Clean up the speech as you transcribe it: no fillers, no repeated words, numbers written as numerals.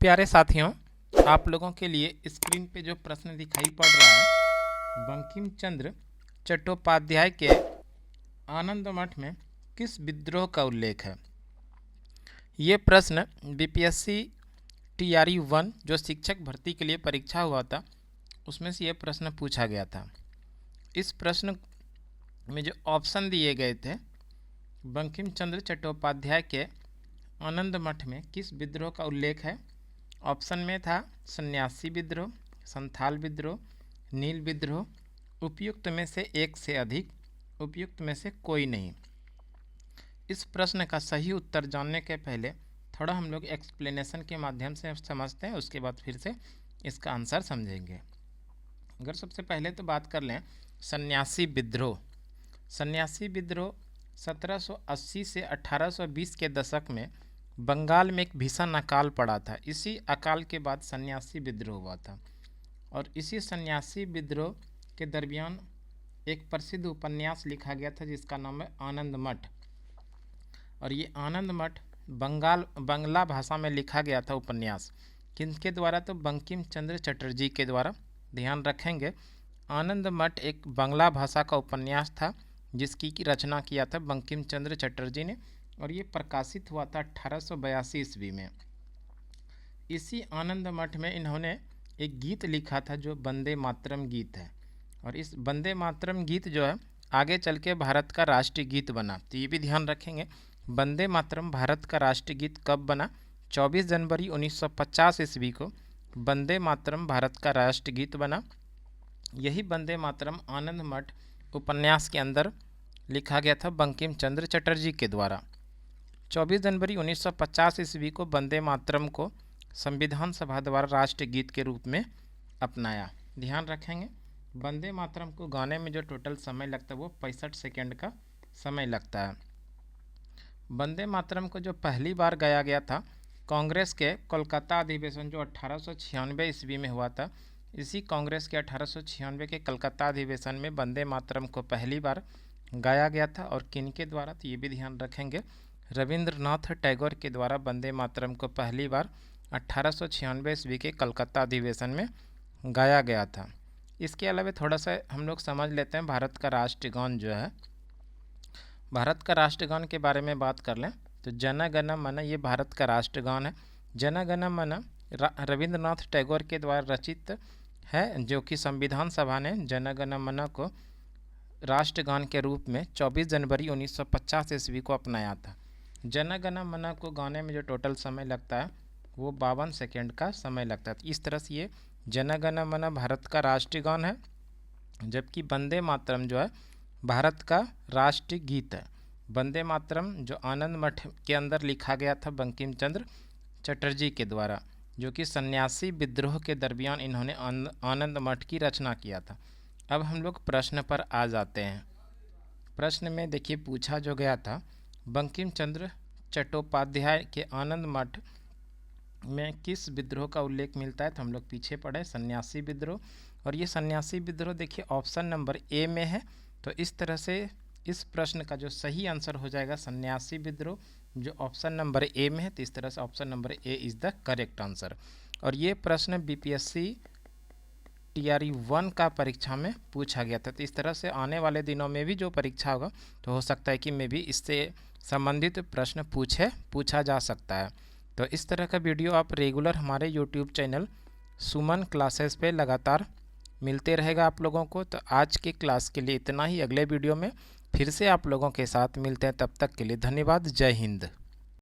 प्यारे साथियों, आप लोगों के लिए स्क्रीन पे जो प्रश्न दिखाई पड़ रहा है, बंकिम चंद्र चट्टोपाध्याय के आनंद मठ में किस विद्रोह का उल्लेख है। ये प्रश्न बीपीएससी टीआरई 1 जो शिक्षक भर्ती के लिए परीक्षा हुआ था उसमें से ये प्रश्न पूछा गया था। इस प्रश्न में जो ऑप्शन दिए गए थे, बंकिम चंद्र चट्टोपाध्याय के आनंद मठ में किस विद्रोह का उल्लेख है। ऑप्शन में था सन्यासी विद्रोह, संथाल विद्रोह, नील विद्रोह, उपयुक्त में से एक से अधिक, उपयुक्त में से कोई नहीं। इस प्रश्न का सही उत्तर जानने के पहले थोड़ा हम लोग एक्सप्लेनेशन के माध्यम से समझते हैं, उसके बाद फिर से इसका आंसर समझेंगे। अगर सबसे पहले तो बात कर लें सन्यासी विद्रोह। सन्यासी विद्रोह 1780 से 1820 के दशक में बंगाल में एक भीषण अकाल पड़ा था। इसी अकाल के बाद सन्यासी विद्रोह हुआ था और इसी सन्यासी विद्रोह के दरमियान एक प्रसिद्ध उपन्यास लिखा गया था जिसका नाम है आनंद मठ। और ये आनंद मठ बंगला भाषा में लिखा गया था उपन्यास। किनके द्वारा? तो बंकिम चंद्र चटर्जी के द्वारा। ध्यान रखेंगे, आनंद मठ एक बांग्ला भाषा का उपन्यास था जिसकी रचना किया था बंकिम चंद्र चटर्जी ने और ये प्रकाशित हुआ था 1882 ईस्वी में। इसी आनंद मठ में इन्होंने एक गीत लिखा था जो वंदे मातरम गीत है और इस वंदे मातरम गीत जो है आगे चल के भारत का राष्ट्रीय गीत बना। तो ये भी ध्यान रखेंगे, वंदे मातरम भारत का राष्ट्रीय गीत कब बना? 24 जनवरी 1950 ईस्वी को वंदे मातरम भारत का राष्ट्रीय गीत बना। यही वंदे मातरम आनंद मठ उपन्यास के अंदर लिखा गया था बंकिम चंद्र चटर्जी के द्वारा। 24 जनवरी 1950 ईस्वी को वंदे मातरम को संविधान सभा द्वारा राष्ट्रीय गीत के रूप में अपनाया। ध्यान रखेंगे, वंदे मातरम को गाने में जो टोटल समय लगता है वो 65 सेकेंड का समय लगता है। वंदे मातरम को जो पहली बार गाया गया था कांग्रेस के कोलकाता अधिवेशन जो 1896 ईस्वी में हुआ था। इसी कांग्रेस के 1896 के कलकत्ता अधिवेशन में वंदे मातरम को पहली बार गाया गया था और किनके द्वारा? तो ये भी ध्यान रखेंगे, रविंद्रनाथ टैगोर के द्वारा वंदे मातरम को पहली बार 1896 ईस्वी के कलकत्ता अधिवेशन में गाया गया था। इसके अलावा थोड़ा सा हम लोग समझ लेते हैं भारत का राष्ट्रगान जो है। भारत का राष्ट्रगान के बारे में बात कर लें तो जन गण मन ये भारत का राष्ट्रगान है। जन गण मन रविंद्रनाथ टैगोर के द्वारा रचित है जो कि संविधान सभा ने जन गण मन को राष्ट्रगान के रूप में 24 जनवरी 1950 ईस्वी को अपनाया था। जन गण मन को गाने में जो टोटल समय लगता है वो 52 सेकेंड का समय लगता है। इस तरह से ये जन गण मन भारत का राष्ट्रीय गान है, जबकि वंदे मातरम जो है भारत का राष्ट्रीय गीत है। वंदे मातरम जो आनंद मठ के अंदर लिखा गया था बंकिम चंद्र चटर्जी के द्वारा, जो कि सन्यासी विद्रोह के दरमियान इन्होंने आनंद मठ की रचना किया था। अब हम लोग प्रश्न पर आ जाते हैं। प्रश्न में देखिए पूछा जो गया था बंकिम चंद्र चट्टोपाध्याय के आनंद मठ में किस विद्रोह का उल्लेख मिलता है, तो हम लोग पीछे पढ़े सन्यासी विद्रोह। और ये सन्यासी विद्रोह देखिए ऑप्शन नंबर ए में है। तो इस तरह से इस प्रश्न का जो सही आंसर हो जाएगा सन्यासी विद्रोह जो ऑप्शन नंबर ए में है। तो इस तरह से option number A is the correct answer. और ये प्रश्न बीपीएससी टीआरई 1 का परीक्षा में पूछा गया था। तो इस तरह से आने वाले दिनों में भी जो परीक्षा होगा तो हो सकता है कि मैं भी इससे संबंधित प्रश्न पूछा जा सकता है। तो इस तरह का वीडियो आप रेगुलर हमारे यूट्यूब चैनल सुमन क्लासेस पे लगातार मिलते रहेगा आप लोगों को। तो आज की क्लास के लिए इतना ही। अगले वीडियो में फिर से आप लोगों के साथ मिलते हैं, तब तक के लिए धन्यवाद। जय हिंद।